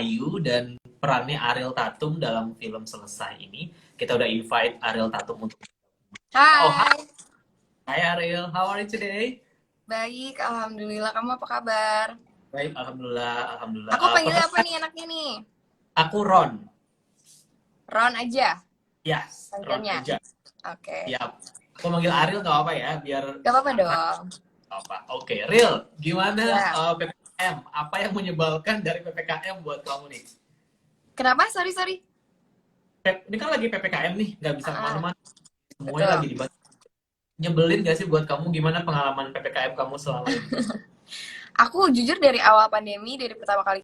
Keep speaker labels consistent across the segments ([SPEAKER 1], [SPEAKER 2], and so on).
[SPEAKER 1] Ayu dan perannya Ariel Tatum dalam film Selesai ini. Kita udah invite Ariel Tatum untuk... Oh,
[SPEAKER 2] Hai,
[SPEAKER 1] hi Ariel, how are you today?
[SPEAKER 2] baik, alhamdulillah. Kamu apa kabar?
[SPEAKER 1] Baik, alhamdulillah, alhamdulillah.
[SPEAKER 2] Aku panggilnya apa
[SPEAKER 1] Perkenalkan,
[SPEAKER 2] nih enaknya nih?
[SPEAKER 1] aku Ron.
[SPEAKER 2] Ron aja
[SPEAKER 1] Yes, Ron
[SPEAKER 2] panggilnya.
[SPEAKER 1] aja.
[SPEAKER 2] Oke,
[SPEAKER 1] Siap. Aku manggil Ariel gak apa ya, biar
[SPEAKER 2] gak apa-apa
[SPEAKER 1] akrab.
[SPEAKER 2] dong.
[SPEAKER 1] Apa? Oke, Real, gimana
[SPEAKER 2] Ya,
[SPEAKER 1] PPKM? Apa yang menyebalkan dari PPKM buat kamu nih?
[SPEAKER 2] kenapa? Sorry, sorry.
[SPEAKER 1] Ini kan lagi PPKM nih, nggak bisa
[SPEAKER 2] Ah,
[SPEAKER 1] kemana-mana. Semuanya lagi
[SPEAKER 2] betul.
[SPEAKER 1] dibatasi. Nyebelin gak sih buat kamu? Gimana pengalaman PPKM kamu selama ini?
[SPEAKER 2] Aku jujur dari awal pandemi, dari pertama kali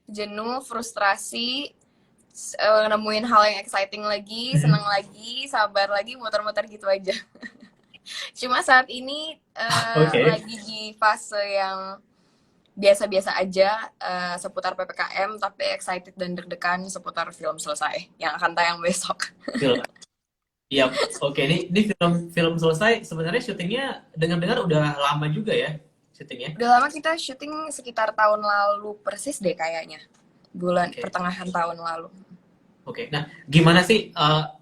[SPEAKER 2] jenuh, frustrasi, nemuin hal yang exciting lagi,
[SPEAKER 1] Mhm.
[SPEAKER 2] seneng lagi, sabar lagi, muter-muter gitu aja. Cuma saat ini
[SPEAKER 1] Oke.
[SPEAKER 2] lagi di fase yang biasa-biasa aja seputar PPKM, tapi excited dan deg-degan seputar film Selesai yang akan tayang besok.
[SPEAKER 1] Film. Iya, oke. Ini film film selesai. Sebenarnya syutingnya dengar-dengar udah lama juga ya syutingnya.
[SPEAKER 2] Udah lama kita syuting sekitar tahun lalu persis deh kayaknya. Bulan
[SPEAKER 1] Oke,
[SPEAKER 2] pertengahan tahun lalu.
[SPEAKER 1] oke. Nah, gimana sih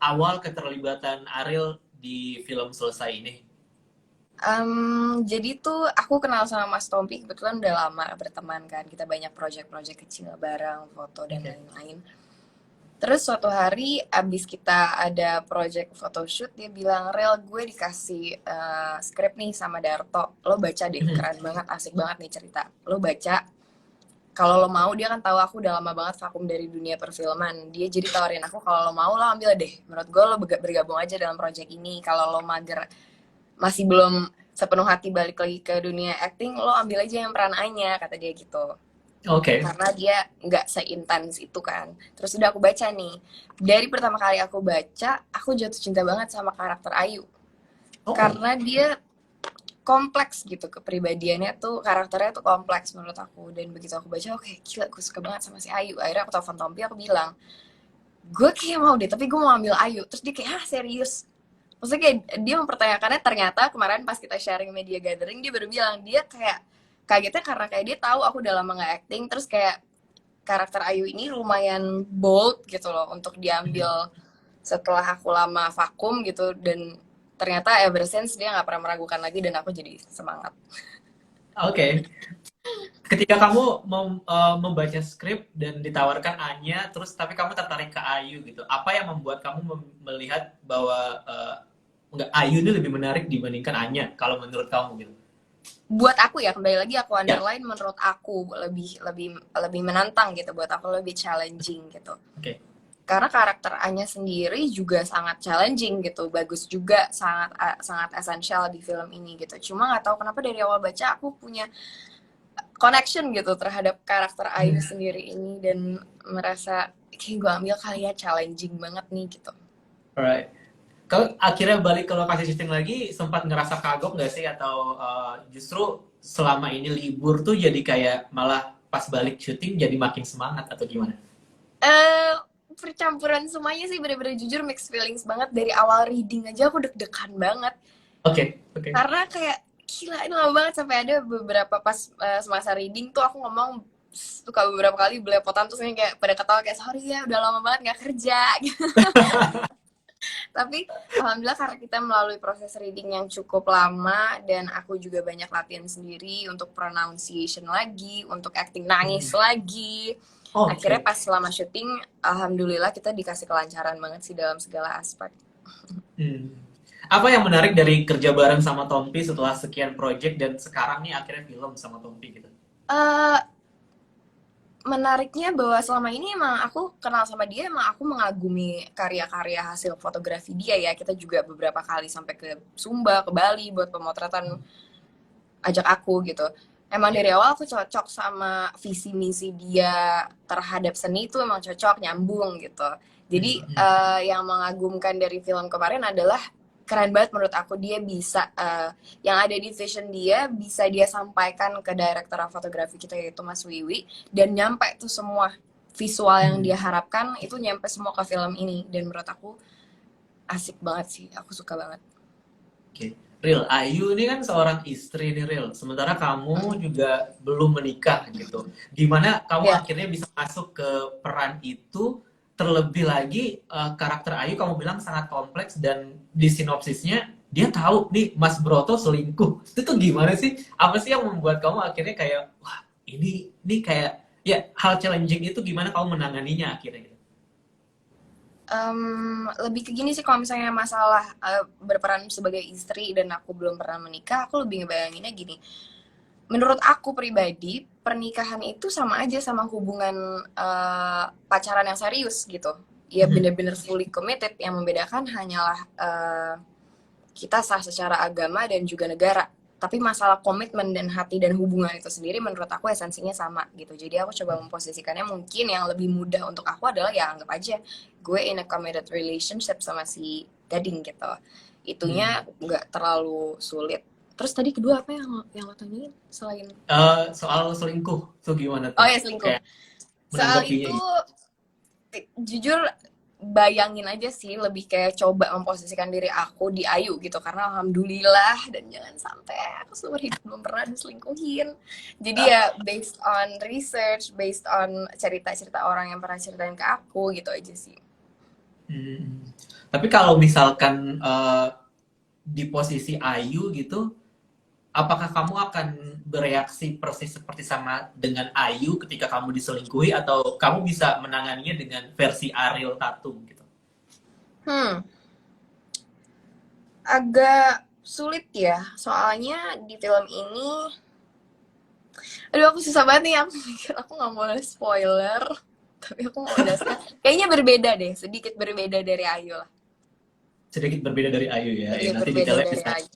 [SPEAKER 1] awal keterlibatan Ariel di film selesai ini?
[SPEAKER 2] Jadi tuh aku kenal sama Mas Tompi kebetulan udah lama berteman kan. Kita banyak project-project kecil bareng, foto dan
[SPEAKER 1] Oke.
[SPEAKER 2] lain-lain. Terus suatu hari abis kita ada project photoshoot dia bilang Rel gue dikasih skrip nih sama Darto lo baca deh
[SPEAKER 1] Mhm.
[SPEAKER 2] keren banget asik banget nih cerita lo baca kalau lo mau dia kan tahu aku udah lama banget vakum dari dunia perfilman dia jadi tawarin aku kalau lo mau lo ambil deh menurut gue lo bergabung aja dalam project ini kalau lo mager masih belum sepenuh hati balik lagi ke dunia acting lo ambil aja yang peran Anya kata dia gitu
[SPEAKER 1] Oke.
[SPEAKER 2] karena dia nggak seintens itu kan. Terus udah aku baca nih. Dari pertama kali aku baca, aku jatuh cinta banget sama karakter Ayu.
[SPEAKER 1] Oh,
[SPEAKER 2] Karena dia kompleks gitu kepribadiannya tuh karakternya tuh kompleks menurut aku dan begitu aku baca oke gila gue suka banget sama si Ayu akhirnya aku telepon Tompi aku bilang gue kayak mau deh tapi gue mau ambil Ayu terus dia kayak ah serius maksudnya kayak dia mempertanyakannya ternyata kemarin pas kita sharing media gathering dia baru bilang dia kayak kagetnya karena kayak dia tahu aku udah lama nggak acting terus kayak karakter Ayu ini lumayan bold gitu loh untuk diambil setelah aku lama vakum gitu dan ternyata ever since dia nggak pernah meragukan lagi dan aku jadi semangat.
[SPEAKER 1] oke. Ketika kamu membaca skrip dan ditawarkan Anya, terus tapi kamu tertarik ke Ayu gitu, apa yang membuat kamu melihat bahwa enggak, Ayu ini lebih menarik dibandingkan Anya kalau menurut kamu gitu?
[SPEAKER 2] Buat aku ya kembali lagi aku
[SPEAKER 1] Ya,
[SPEAKER 2] underline menurut aku lebih lebih lebih menantang gitu buat aku lebih challenging gitu.
[SPEAKER 1] oke.
[SPEAKER 2] Karena karakter Anya sendiri juga sangat challenging gitu, bagus juga sangat sangat esensial di film ini gitu. Cuma nggak tahu kenapa dari awal baca aku punya connection gitu terhadap karakter Ayu
[SPEAKER 1] Hmm,
[SPEAKER 2] sendiri ini dan merasa kayak gue ambil kali ya challenging banget nih gitu.
[SPEAKER 1] alright. Kalau akhirnya balik ke lokasi syuting lagi, sempat ngerasa kagok nggak sih? Atau justru selama ini libur tuh jadi kayak malah pas balik syuting jadi makin semangat atau gimana?
[SPEAKER 2] Eh percampuran semuanya sih bener-bener jujur mixed feelings banget dari awal reading aja aku deg-degan banget
[SPEAKER 1] Oke, oke.
[SPEAKER 2] karena kayak gila ini lama banget sampai ada beberapa pas semasa reading tuh aku ngomong suka beberapa kali belepotan terus ini kayak pada ketawa kayak sorry ya udah lama banget nggak kerja gitu. Tapi alhamdulillah karena kita melalui proses reading yang cukup lama dan aku juga banyak latihan sendiri untuk pronunciation lagi, untuk acting nangis lagi. Akhirnya
[SPEAKER 1] Oke.
[SPEAKER 2] pas selama syuting, alhamdulillah kita dikasih kelancaran banget sih dalam segala aspek.
[SPEAKER 1] Hmm. Apa yang menarik dari kerja bareng sama Tompi setelah sekian project dan sekarang nih akhirnya film sama Tompi gitu?
[SPEAKER 2] Eh menariknya bahwa selama ini emang aku kenal sama dia emang aku mengagumi karya-karya hasil fotografi dia ya kita juga beberapa kali sampai ke Sumba ke Bali buat pemotretan ajak aku gitu. Emang
[SPEAKER 1] Ya.
[SPEAKER 2] dari awal aku cocok sama visi misi dia terhadap seni itu emang cocok nyambung gitu. Jadi
[SPEAKER 1] Hmm.
[SPEAKER 2] yang mengagumkan dari film kemarin adalah keren banget menurut aku dia bisa yang ada di vision dia bisa dia sampaikan ke direktur fotografi kita yaitu Mas Wiwi dan nyampe tuh semua visual yang
[SPEAKER 1] Hmm.
[SPEAKER 2] dia harapkan itu nyampe semua ke film ini dan menurut aku asik banget sih, aku suka banget.
[SPEAKER 1] Oke. Real, Ayu ini kan seorang istri nih Real. Sementara kamu juga belum menikah gitu. Gimana kamu
[SPEAKER 2] Ya.
[SPEAKER 1] akhirnya bisa masuk ke peran itu? Terlebih lagi karakter Ayu kamu bilang sangat kompleks dan di sinopsisnya dia tahu nih Mas Broto selingkuh. Itu tuh gimana sih? Apa sih yang membuat kamu akhirnya kayak wah ini kayak ya hal challenging itu gimana kamu menanganinya akhirnya gitu?
[SPEAKER 2] Lebih ke gini sih, kalau misalnya masalah berperan sebagai istri dan aku belum pernah menikah, aku lebih ngebayanginnya gini. Menurut aku pribadi, pernikahan itu sama aja sama hubungan pacaran yang serius gitu. Ya
[SPEAKER 1] Mhm.
[SPEAKER 2] bener-bener fully committed, yang membedakan hanyalah kita sah secara agama dan juga negara. Tapi masalah komitmen dan hati dan hubungan itu sendiri menurut aku esensinya sama gitu. Jadi aku coba memposisikannya, mungkin yang lebih mudah untuk aku adalah ya anggap aja gue in a committed relationship sama si Gading gitu.
[SPEAKER 1] Hmm.
[SPEAKER 2] Itunya nggak terlalu sulit. Terus tadi kedua apa yang lo tanyain selain...
[SPEAKER 1] Soal selingkuh tuh gimana
[SPEAKER 2] Oh
[SPEAKER 1] tuh?
[SPEAKER 2] ya, selingkuh.
[SPEAKER 1] Kayak
[SPEAKER 2] Soal
[SPEAKER 1] menanggapinya
[SPEAKER 2] itu
[SPEAKER 1] gitu.
[SPEAKER 2] jujur bayangin aja sih, lebih kayak coba memposisikan diri aku di Ayu gitu, karena alhamdulillah dan jangan sampai aku seumur hidup belum pernah diselingkuhin. Jadi ya based on research, based on cerita-cerita orang yang pernah ceritain ke aku gitu aja sih.
[SPEAKER 1] Hmm. Tapi kalau misalkan di posisi Ayu gitu, apakah kamu akan bereaksi persis seperti sama dengan Ayu ketika kamu diselingkuhi atau kamu bisa menanganinya dengan versi Ariel Tatum gitu?
[SPEAKER 2] Hmm, agak sulit ya, soalnya di film ini, aduh aku susah banget nih, aku mikir aku nggak mau spoiler, tapi aku mau dasarnya kayaknya berbeda deh, sedikit berbeda dari Ayu lah,
[SPEAKER 1] Sedikit berbeda dari Ayu ya.
[SPEAKER 2] sedikit
[SPEAKER 1] Nanti
[SPEAKER 2] berbeda
[SPEAKER 1] detailnya
[SPEAKER 2] dari
[SPEAKER 1] bisa,
[SPEAKER 2] Ayu.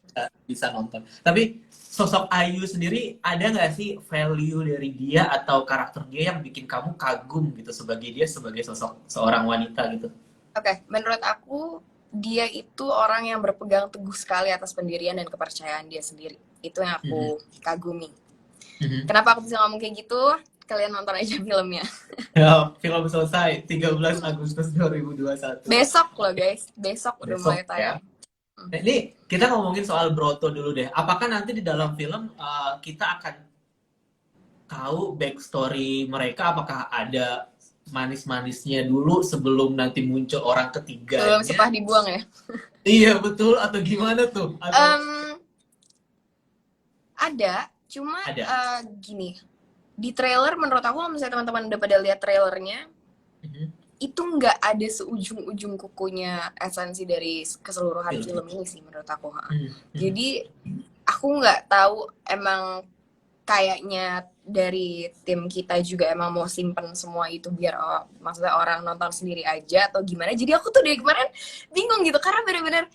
[SPEAKER 1] bisa nonton. Tapi sosok Ayu sendiri ada nggak sih value dari dia atau karakter dia yang bikin kamu kagum gitu sebagai dia sebagai sosok seorang wanita gitu?
[SPEAKER 2] Oke, menurut aku dia itu orang yang berpegang teguh sekali atas pendirian dan kepercayaan dia sendiri. Itu yang
[SPEAKER 1] Mhm.
[SPEAKER 2] aku kagumi.
[SPEAKER 1] Mhm.
[SPEAKER 2] Kenapa aku bisa ngomong kayak gitu? Kalian nonton aja filmnya.
[SPEAKER 1] Ya, film selesai 13 Agustus 2021.
[SPEAKER 2] Besok loh guys, besok udah
[SPEAKER 1] Besok
[SPEAKER 2] mulai
[SPEAKER 1] ya.
[SPEAKER 2] tayang. Hmm.
[SPEAKER 1] Nah, ini kita ngomongin soal Broto dulu deh. Apakah nanti di dalam film kita akan tahu backstory mereka? Apakah ada manis-manisnya dulu sebelum nanti muncul orang
[SPEAKER 2] Sebelum
[SPEAKER 1] ketiganya?
[SPEAKER 2] sepah dibuang ya.
[SPEAKER 1] Iya betul atau gimana tuh? Atau
[SPEAKER 2] Um, ada, cuma
[SPEAKER 1] ada?
[SPEAKER 2] gini. Di trailer menurut aku, kalau misalnya teman-teman udah pada lihat trailernya,
[SPEAKER 1] Mhm.
[SPEAKER 2] itu nggak ada seujung-ujung kukunya esensi dari keseluruhan
[SPEAKER 1] Film.
[SPEAKER 2] film ini sih menurut aku.
[SPEAKER 1] Mhm. Mhm.
[SPEAKER 2] Jadi aku nggak tahu emang kayaknya dari tim kita juga emang mau simpen semua itu biar maksudnya orang nonton sendiri aja atau gimana. Jadi aku tuh dari kemarin bingung gitu, karena bener-bener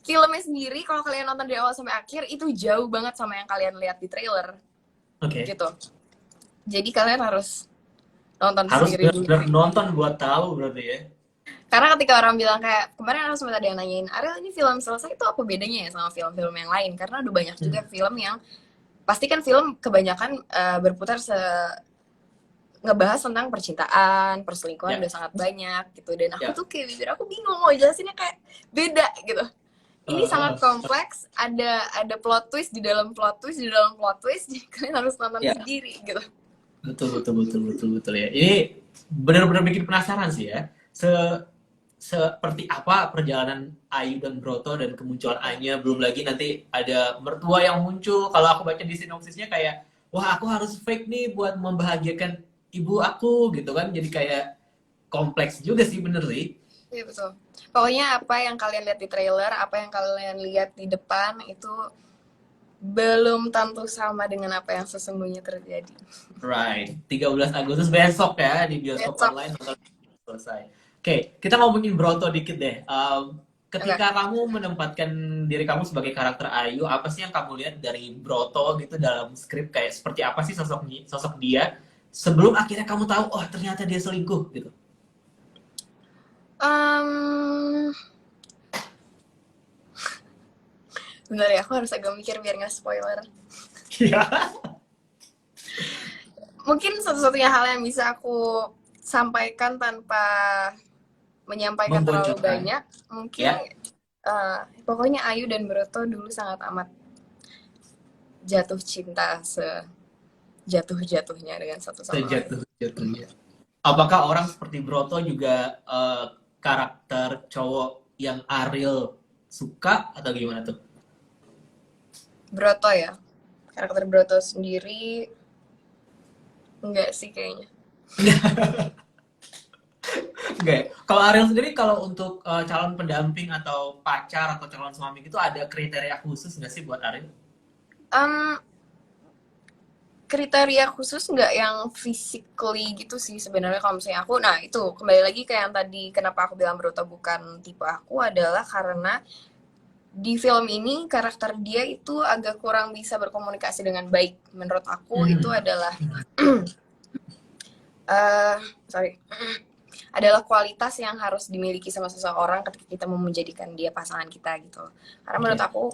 [SPEAKER 2] filmnya sendiri kalau kalian nonton dari awal sampai akhir itu jauh banget sama yang kalian lihat di trailer
[SPEAKER 1] Oke.
[SPEAKER 2] gitu. Jadi kalian harus nonton
[SPEAKER 1] Harus
[SPEAKER 2] sendiri dulu
[SPEAKER 1] benar-benar
[SPEAKER 2] sih.
[SPEAKER 1] nonton buat tahu berarti ya.
[SPEAKER 2] Karena ketika orang bilang kayak, kemarin aku sempat ada yang nanyain, Ariel ini film selesai itu apa bedanya ya sama film-film yang lain? Karena udah banyak juga
[SPEAKER 1] Hmm.
[SPEAKER 2] film yang, pasti kan film kebanyakan berputar ngebahas tentang percintaan, perselingkuhan
[SPEAKER 1] Ya,
[SPEAKER 2] udah sangat banyak gitu. Dan aku
[SPEAKER 1] ya.
[SPEAKER 2] tuh kayak bibir aku bingung mau jelasinnya, kayak beda gitu. Ini sangat kompleks, ada plot twist di dalam plot twist di dalam plot twist, jadi kalian harus nonton
[SPEAKER 1] Ya,
[SPEAKER 2] sendiri gitu.
[SPEAKER 1] betul betul betul betul betul ya. Ini benar-benar bikin penasaran sih ya. Seperti apa perjalanan Ayu dan Broto dan kemunculan Anya, belum lagi nanti ada mertua yang muncul. Kalau aku baca di sinopsisnya kayak wah aku harus fake nih buat membahagiakan ibu aku gitu kan, jadi kayak kompleks juga sih bener sih.
[SPEAKER 2] Iya betul. Pokoknya apa yang kalian lihat di trailer, apa yang kalian lihat di depan itu belum tentu sama dengan apa yang sesungguhnya terjadi.
[SPEAKER 1] Right, 13 Agustus besok ya di bioskop
[SPEAKER 2] Besok.
[SPEAKER 1] online nonton selesai. Oke, kita ngomongin Broto dikit deh.
[SPEAKER 2] Oke.
[SPEAKER 1] Ketika kamu menempatkan diri kamu sebagai karakter Ayu, apa sih yang kamu lihat dari Broto gitu dalam skrip, kayak seperti apa sih sosok dia sebelum akhirnya kamu tahu oh ternyata dia selingkuh gitu.
[SPEAKER 2] Um, Bentar ya, aku harus agak mikir biar nggak spoiler.
[SPEAKER 1] Iya.
[SPEAKER 2] Mungkin satu-satunya hal yang bisa aku sampaikan tanpa menyampaikan terlalu
[SPEAKER 1] membocorkan
[SPEAKER 2] banyak. Mungkin
[SPEAKER 1] ya,
[SPEAKER 2] pokoknya Ayu dan Broto dulu sangat amat jatuh cinta sejatuh-jatuhnya dengan satu sama lain.
[SPEAKER 1] sejatuh-jatuhnya. Apakah orang seperti Broto juga karakter cowok yang Ariel suka atau gimana tuh?
[SPEAKER 2] Broto ya, karakter Broto sendiri enggak sih kayaknya.
[SPEAKER 1] Oke, kalau Ariel sendiri kalau untuk calon pendamping atau pacar atau calon suami gitu ada kriteria khusus nggak sih buat Ariel?
[SPEAKER 2] Um, Kriteria khusus nggak yang physically gitu sih sebenarnya kalau misalnya aku. Nah itu kembali lagi ke yang tadi kenapa aku bilang Broto bukan tipe aku adalah karena di film ini karakter dia itu agak kurang bisa berkomunikasi dengan baik. Menurut aku itu
[SPEAKER 1] Hmm.
[SPEAKER 2] adalah uh, sorry adalah kualitas yang harus dimiliki sama seseorang ketika kita mau menjadikan dia pasangan kita gitu. Karena menurut
[SPEAKER 1] Oke.
[SPEAKER 2] aku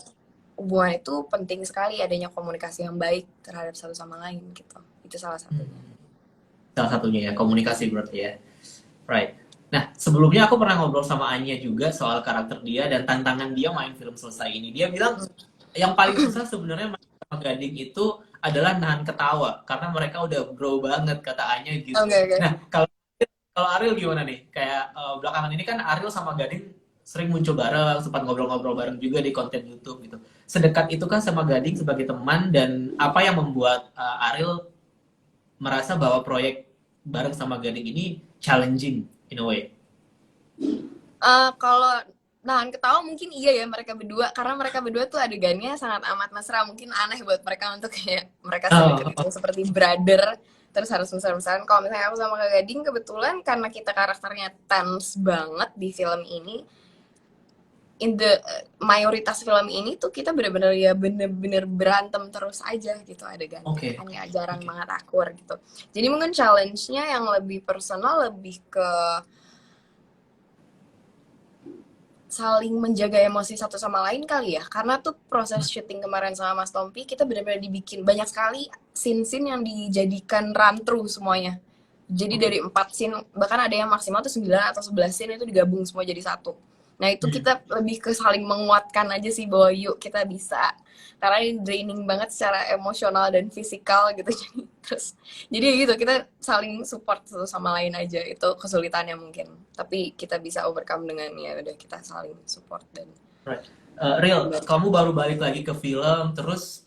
[SPEAKER 2] hubungan itu penting sekali adanya komunikasi yang baik terhadap satu sama lain gitu. Itu salah satunya.
[SPEAKER 1] Hmm. Salah satunya ya komunikasi berarti ya. Right. Nah, sebelumnya aku pernah ngobrol sama Anya juga soal karakter dia dan tantangan dia main film selesai ini. Dia bilang yang paling susah sebenarnya main sama Gading itu adalah nahan ketawa karena mereka udah bro banget kata Anya gitu.
[SPEAKER 2] Oke, oke.
[SPEAKER 1] Nah, kalau kalau Ariel gimana nih? Kayak belakangan ini kan Ariel sama Gading sering muncul bareng, sempat ngobrol-ngobrol bareng juga di konten YouTube gitu. Sedekat itu kan sama Gading sebagai teman dan apa yang membuat Ariel merasa bahwa proyek bareng sama Gading ini challenging in a way.
[SPEAKER 2] Kalau nahan ketawa mungkin iya ya mereka berdua karena mereka berdua tuh adegannya sangat amat mesra, mungkin aneh buat mereka untuk kayak mereka sedekat
[SPEAKER 1] Oh,
[SPEAKER 2] itu seperti brother terus harus mesra-mesraan. Kalau misalnya aku sama Kak Gading kebetulan karena kita karakternya tense banget di film ini, in the mayoritas film ini tuh kita bener-bener ya bener-bener berantem terus aja gitu adegannya,
[SPEAKER 1] oke.
[SPEAKER 2] makanya jarang
[SPEAKER 1] Oke.
[SPEAKER 2] banget akur gitu. Jadi mungkin challenge-nya yang lebih personal lebih ke saling menjaga emosi satu sama lain kali ya, karena tuh proses syuting kemarin sama Mas Tompi kita benar-benar dibikin banyak sekali scene-scene yang dijadikan run through semuanya. Jadi dari
[SPEAKER 1] Oke.
[SPEAKER 2] 4 scene bahkan ada yang maksimal tuh 9 atau 11 scene itu digabung semua jadi satu. Nah itu
[SPEAKER 1] Hmm.
[SPEAKER 2] kita lebih ke saling menguatkan aja sih bahwa yuk kita bisa, karena ini draining banget secara emosional dan fisikal gitu. Jadi gitu kita saling support satu sama lain aja, itu kesulitannya mungkin tapi kita bisa overcome dengan ya udah kita saling support dan
[SPEAKER 1] Right. Real,
[SPEAKER 2] membantu.
[SPEAKER 1] kamu baru balik lagi ke film, terus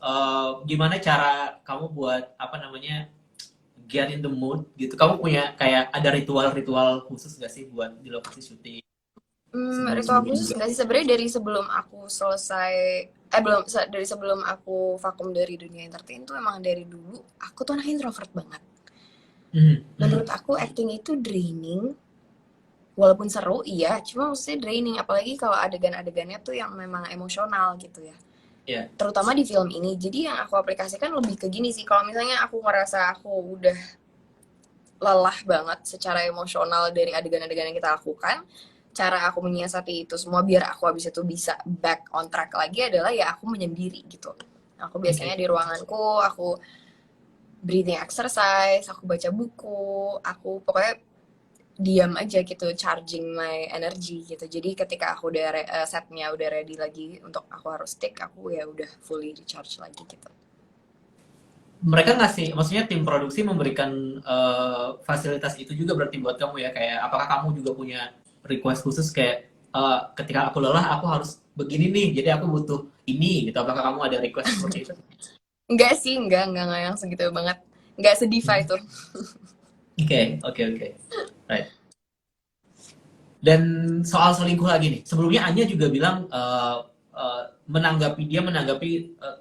[SPEAKER 1] gimana cara kamu buat apa namanya get in the mood gitu? Kamu punya kayak ada ritual-ritual khusus gak sih buat di lokasi syuting
[SPEAKER 2] Ritual
[SPEAKER 1] sebelum-sebelumnya
[SPEAKER 2] khusus
[SPEAKER 1] juga?
[SPEAKER 2] nggak sih sebenarnya dari sebelum aku selesai belum dari sebelum aku vakum dari dunia entertain tuh emang dari dulu aku tuh anak introvert banget.
[SPEAKER 1] Hmm. Hmm.
[SPEAKER 2] Menurut aku acting itu draining, walaupun seru iya cuma maksudnya draining apalagi kalau adegan-adegannya tuh yang memang emosional gitu ya,
[SPEAKER 1] Ya.
[SPEAKER 2] terutama di film ini. Jadi yang aku aplikasikan lebih ke gini sih, kalau misalnya aku ngerasa aku udah lelah banget secara emosional dari adegan-adegan yang kita lakukan, cara aku menyiasati itu semua biar aku habis itu bisa back on track lagi adalah ya aku menyendiri gitu. Aku biasanya
[SPEAKER 1] Oke.
[SPEAKER 2] di ruanganku, aku breathing exercise, aku baca buku, aku pokoknya diam aja gitu, charging my energy gitu. Jadi ketika aku udah setnya udah ready lagi untuk aku harus take, aku ya udah fully recharge lagi gitu.
[SPEAKER 1] Mereka ngasih, maksudnya tim produksi memberikan fasilitas itu juga berarti buat kamu ya, kayak apakah kamu juga punya request khusus kayak ketika aku lelah aku harus begini nih, jadi aku butuh ini gitu. Apakah kamu ada request seperti itu?
[SPEAKER 2] Enggak sih, enggak yang segitu banget. Enggak sediva
[SPEAKER 1] Hmm.
[SPEAKER 2] itu.
[SPEAKER 1] Oke, oke, oke. Right. Dan soal selingkuh lagi nih. Sebelumnya Anya juga bilang menanggapi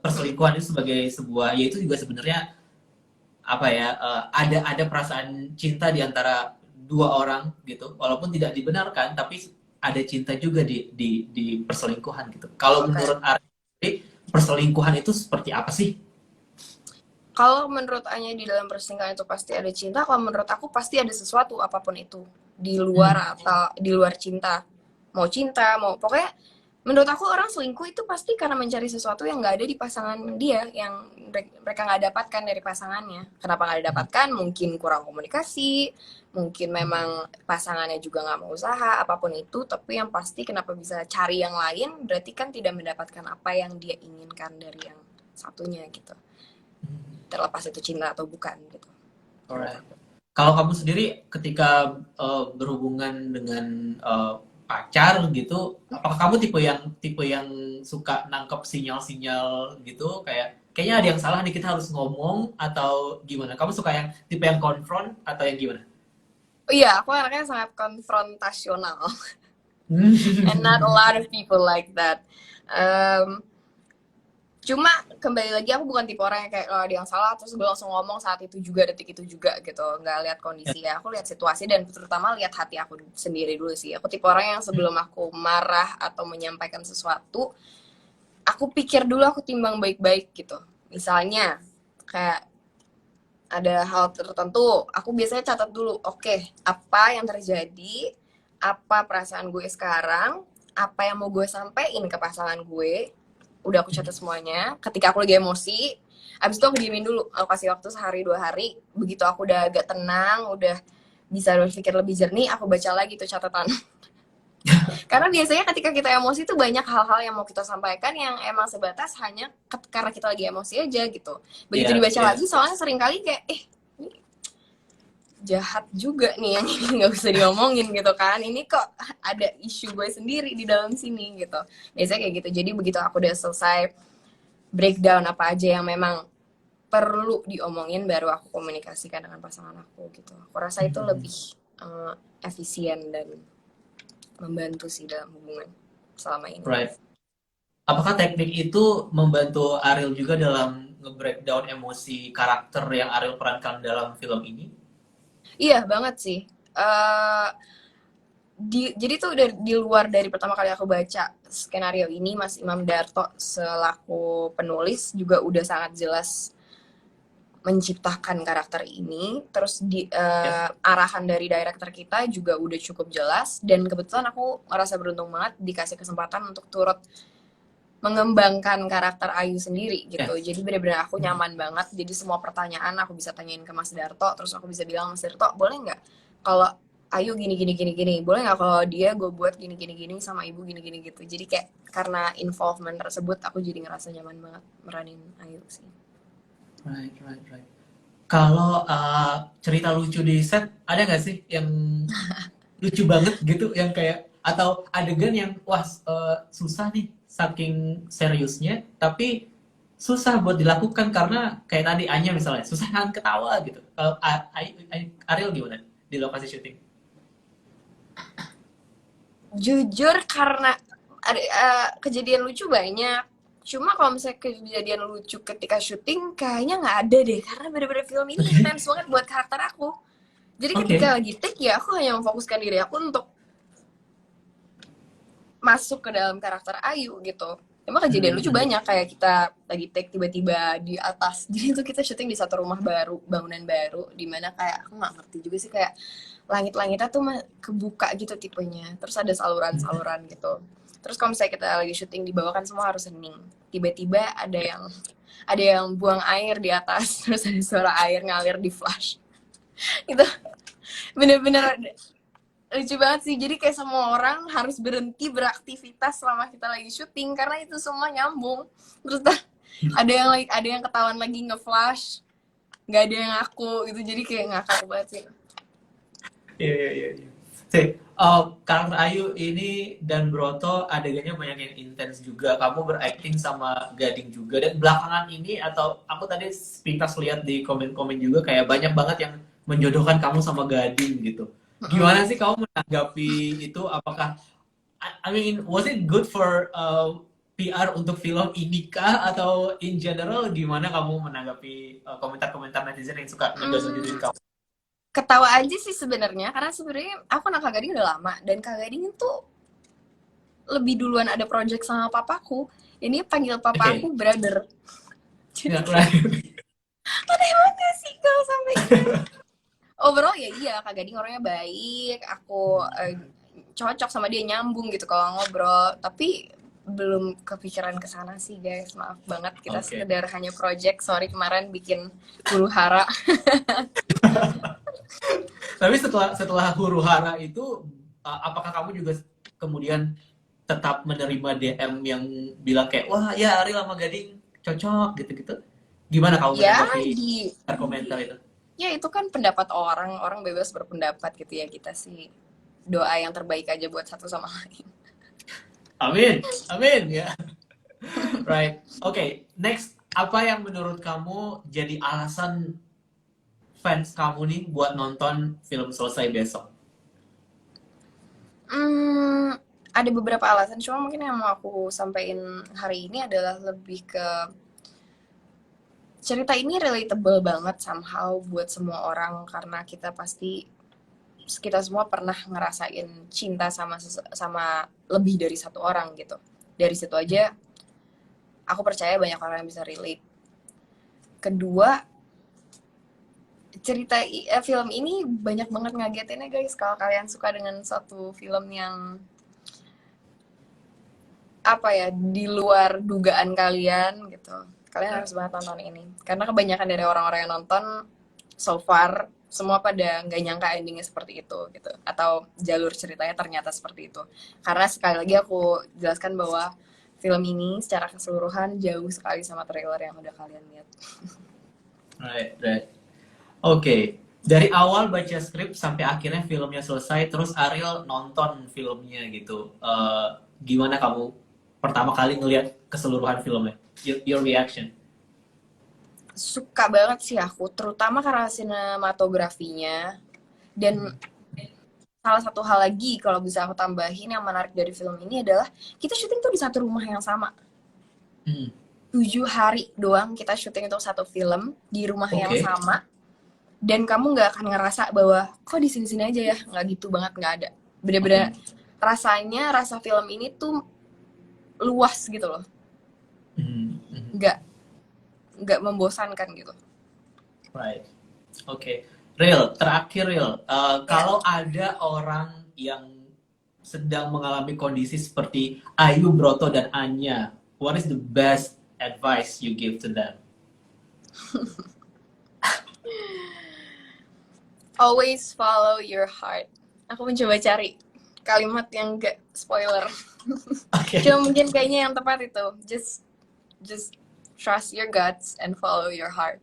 [SPEAKER 1] perselingkuhan itu sebagai sebuah, yaitu juga sebenarnya apa ya, ada perasaan cinta di antara dua orang gitu, walaupun tidak dibenarkan tapi ada cinta juga di perselingkuhan gitu. Kalau
[SPEAKER 2] Oke.
[SPEAKER 1] menurut Ari, perselingkuhan itu seperti apa sih?
[SPEAKER 2] Kalau menurut Anya di dalam perselingkuhan itu pasti ada cinta, kalau menurut aku pasti ada sesuatu apapun itu di
[SPEAKER 1] Hmm.
[SPEAKER 2] luar atau di luar cinta. Mau cinta, mau pokoknya Menurut aku orang selingkuh itu pasti karena mencari sesuatu yang nggak ada di pasangan dia, yang mereka nggak dapatkan dari pasangannya. Kenapa nggak didapatkan? Mungkin kurang komunikasi, mungkin memang pasangannya juga nggak mau usaha, apapun itu. Tapi yang pasti kenapa bisa cari yang lain, berarti kan tidak mendapatkan apa yang dia inginkan dari yang satunya gitu. Terlepas itu cinta atau bukan gitu.
[SPEAKER 1] Alright. Kalau kamu sendiri ketika berhubungan dengan pacar gitu, apakah kamu tipe yang suka nangkep sinyal-sinyal gitu, kayak kayaknya ada yang salah nih, kita harus ngomong, atau gimana? Kamu suka yang tipe yang konfront atau yang gimana?
[SPEAKER 2] Oh iya, aku anaknya sangat konfrontasional. And not a lot of people like that. Um, Cuma kembali lagi aku bukan tipe orang yang kayak kalau ada yang salah terus gue langsung ngomong saat itu juga, detik itu juga gitu. Nggak lihat kondisi ya, aku lihat situasi dan terutama lihat hati aku sendiri dulu sih. Aku tipe orang yang sebelum aku marah atau menyampaikan sesuatu, aku pikir dulu, aku timbang baik-baik gitu. Misalnya kayak ada hal tertentu, aku biasanya catat dulu, oke, apa yang terjadi, apa perasaan gue sekarang, apa yang mau gue sampein ke pasangan gue, udah aku catat semuanya. Ketika aku lagi emosi, abis itu aku diemin dulu, aku kasih waktu sehari 2 hari. Begitu aku udah agak tenang, udah bisa berpikir lebih jernih, aku baca lagi tuh catatan. Karena biasanya ketika kita emosi tuh banyak hal-hal yang mau kita sampaikan yang emang sebatas hanya karena kita lagi emosi aja gitu. Begitu
[SPEAKER 1] Iya,
[SPEAKER 2] dibaca
[SPEAKER 1] iya.
[SPEAKER 2] lagi, soalnya sering kali kayak ini jahat juga nih yang ini, nggak usah diomongin gitu kan, ini kok ada isu gue sendiri di dalam sini gitu. Biasanya kayak gitu. Jadi begitu aku udah selesai breakdown apa aja yang memang perlu diomongin, baru aku komunikasikan dengan pasangan aku gitu. Aku rasa itu lebih efisien dan membantu sih dalam hubungan selama ini.
[SPEAKER 1] Right. Apakah teknik itu membantu Ariel juga dalam nge-breakdown emosi karakter yang Ariel perankan dalam film ini?
[SPEAKER 2] Iya banget sih. Uh, jadi tuh udah di luar dari pertama kali aku baca skenario ini, Mas Imam Darto selaku penulis juga udah sangat jelas menciptakan karakter ini. Terus
[SPEAKER 1] Ya.
[SPEAKER 2] arahan dari director kita juga udah cukup jelas, dan kebetulan aku merasa beruntung banget dikasih kesempatan untuk turut mengembangkan karakter Ayu sendiri gitu.
[SPEAKER 1] Ya.
[SPEAKER 2] Jadi benar-benar aku nyaman banget. Jadi semua pertanyaan aku bisa tanyain ke Mas Darto, terus aku bisa bilang, Mas Darto, boleh nggak kalau Ayu gini gini gini gini, boleh nggak kalau dia gue buat gini gini gini sama ibu gini gini gitu. Jadi kayak karena involvement tersebut aku jadi ngerasa nyaman banget meranin Ayu sih.
[SPEAKER 1] Right, right, right. Kalau cerita lucu di set, ada nggak sih yang lucu banget gitu, yang kayak, atau adegan yang wah susah nih saking seriusnya, tapi susah buat dilakukan karena kayak tadi Anya misalnya susah kan ketawa gitu. Kalau Ariel gimana di lokasi syuting?
[SPEAKER 2] Jujur karena ada kejadian lucu banyak. Cuma kalau misalnya kejadian lucu ketika syuting kayaknya nggak ada deh, karena bener-bener film ini intens banget buat karakter aku. Jadi ketika
[SPEAKER 1] Oke.
[SPEAKER 2] lagi take ya aku hanya memfokuskan diri aku untuk masuk ke dalam karakter Ayu gitu. Emang kejadian lucu banyak, kayak kita lagi take tiba-tiba di atas. Jadi itu kita syuting di satu rumah baru, bangunan baru, dimana kayak aku nggak ngerti juga sih, kayak langit-langitnya tuh kebuka gitu tipenya. Terus ada saluran-saluran gitu. Terus kalau misalnya kita lagi syuting di bawah kan semua harus hening. Tiba-tiba ada yang buang air di atas, terus ada suara air ngalir di flash. Itu bener-bener lucu banget sih. Jadi kayak semua orang harus berhenti beraktivitas selama kita lagi syuting karena itu semua nyambung. Terus ada yang ketahuan lagi nge-flash, nggak ada yang ngaku gitu, jadi kayak ngakak banget sih.
[SPEAKER 1] Iya, iya, iya, iya. Sih, karakter Ayu ini dan Broto adegannya banyak yang intens juga. Kamu berakting sama Gading juga. Dan belakangan ini, atau aku tadi sepintas lihat di komen-komen juga, kayak banyak banget yang menjodohkan kamu sama Gading gitu. Gimana sih kamu menanggapi itu? Apakah, I mean, was it good for PR untuk film ini kah? Atau in general, gimana kamu menanggapi komentar-komentar netizen yang suka ngejodohin kamu?
[SPEAKER 2] Ketawa aja sih sebenarnya, karena sebenarnya aku sama Kak Gading udah lama, dan Kak Gading itu lebih duluan ada project sama papaku. Ini panggil papa
[SPEAKER 1] Oke.
[SPEAKER 2] aku brother. Jadi
[SPEAKER 1] Ya,
[SPEAKER 2] kayak
[SPEAKER 1] right.
[SPEAKER 2] aneh banget sih kalau sampai gitu. Overall ya iya, Kak Gading orangnya baik, aku cocok sama dia, nyambung gitu kalau ngobrol. Tapi belum kepikiran ke sana sih guys, maaf banget, kita
[SPEAKER 1] Oke.
[SPEAKER 2] sekedar hanya project, sorry kemarin bikin huru hara.
[SPEAKER 1] Tapi setelah huru hara itu, apakah kamu juga kemudian tetap menerima DM yang bilang kayak, wah ya Ariel sama Gading cocok gitu-gitu? Gimana kamu
[SPEAKER 2] Ya
[SPEAKER 1] menanggapi
[SPEAKER 2] di
[SPEAKER 1] komentar itu?
[SPEAKER 2] ya itu kan pendapat orang, orang bebas berpendapat gitu ya, kita sih doa yang terbaik aja buat satu sama lain.
[SPEAKER 1] Amin, amin ya. Right. Oke, next. Apa yang menurut kamu jadi alasan fans kamu nih buat nonton film selesai besok?
[SPEAKER 2] Hmm, ada beberapa alasan, cuma mungkin yang mau aku sampaikan hari ini adalah lebih ke cerita ini relatable banget somehow buat semua orang, karena kita semua pernah ngerasain cinta sama lebih dari satu orang gitu. Dari situ aja aku percaya banyak orang yang bisa relate. Kedua, film ini banyak banget ngagetinnya guys. Kalau kalian suka dengan satu film yang apa ya, di luar dugaan kalian gitu, kalian harus banget nonton ini, karena kebanyakan dari orang-orang yang nonton so far semua pada nggak nyangka endingnya seperti itu gitu, atau jalur ceritanya ternyata seperti itu. Karena sekali lagi aku jelaskan bahwa film ini secara keseluruhan jauh sekali sama trailer yang udah kalian lihat.
[SPEAKER 1] Right, right. Oke, dari awal baca skrip sampai akhirnya filmnya selesai, terus Ariel nonton filmnya gitu. Gimana kamu pertama kali ngelihat keseluruhan filmnya? Your reaction?
[SPEAKER 2] Suka banget sih aku, terutama karena sinematografinya. Dan salah satu hal lagi kalau bisa aku tambahin yang menarik dari film ini adalah kita syuting tuh di satu rumah yang sama.
[SPEAKER 1] Hmm.
[SPEAKER 2] 7 hari doang kita syuting untuk satu film di rumah yang
[SPEAKER 1] Oke.
[SPEAKER 2] sama, dan kamu nggak akan ngerasa bahwa kok di sini-sini aja ya, nggak gitu banget, nggak ada. Bener-bener rasanya, rasa film ini tuh luas gitu loh,
[SPEAKER 1] Hmm, hmm.
[SPEAKER 2] nggak nggak membosankan gitu.
[SPEAKER 1] Right. Oke. Real, terakhir Real.
[SPEAKER 2] Ya,
[SPEAKER 1] Kalau ada orang yang sedang mengalami kondisi seperti Ayu, Broto, dan Anya, what is the best advice you give to them?
[SPEAKER 2] always follow your heart. Aku mencoba cari kalimat yang gak spoiler.
[SPEAKER 1] Oke.
[SPEAKER 2] Cuma mungkin kayaknya yang tepat itu, just trust your guts and follow your heart.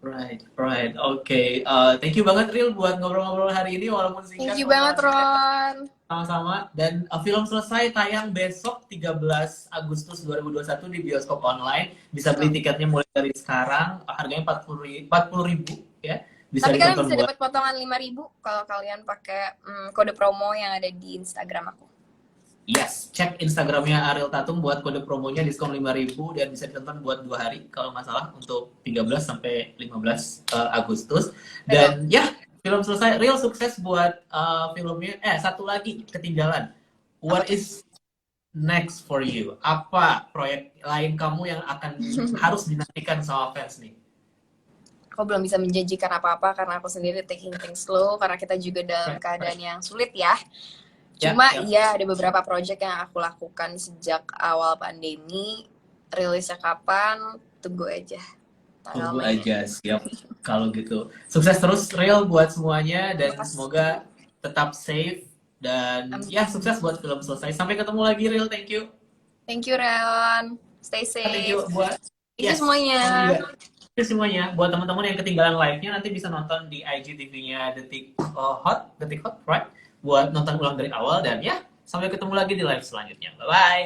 [SPEAKER 1] Right, right. Oke. Thank you banget Real buat ngobrol-ngobrol hari ini walaupun
[SPEAKER 2] Thank
[SPEAKER 1] singkat
[SPEAKER 2] you banget
[SPEAKER 1] pembahasannya.
[SPEAKER 2] Ron.
[SPEAKER 1] Sama-sama. Dan film selesai tayang besok 13 Agustus 2021 di bioskop online. Bisa beli tiketnya mulai dari sekarang. Harganya 40.000 ya. Bisa
[SPEAKER 2] Tapi kalian
[SPEAKER 1] ditonton
[SPEAKER 2] bisa
[SPEAKER 1] buat.
[SPEAKER 2] dapat potongan 5.000 kalau kalian pakai kode promo yang ada di Instagram aku.
[SPEAKER 1] Yes, cek Instagramnya Ariel Tatum buat kode promonya diskon 5.000 dan bisa ditonton buat 2 hari kalau nggak salah untuk 13 sampai 15 Agustus. Dan ya, film selesai. Real sukses buat filmnya. Satu lagi ketinggalan. What is next for you? Apa proyek lain kamu yang akan harus dinantikan sama fans nih?
[SPEAKER 2] Aku belum bisa menjanjikan apa-apa karena aku sendiri taking things slow, karena kita juga dalam keadaan yang sulit ya. Cuma iya ada beberapa project yang aku lakukan sejak awal pandemi. Rilisnya kapan? Tunggu aja.
[SPEAKER 1] Tunggu aja, siap. Kalau gitu. Sukses terus Real buat semuanya dan semoga tetap safe dan ya sukses buat film selesai. Sampai ketemu lagi Real, thank you.
[SPEAKER 2] Thank you Ren. Stay safe.
[SPEAKER 1] Thank you buat
[SPEAKER 2] semuanya.
[SPEAKER 1] Thank you semuanya. Buat teman-teman yang ketinggalan live-nya nanti bisa nonton di IGTV-nya Detik Hot, right? Buat nonton ulang dari awal dan ya sampai ketemu lagi di live selanjutnya. Bye bye.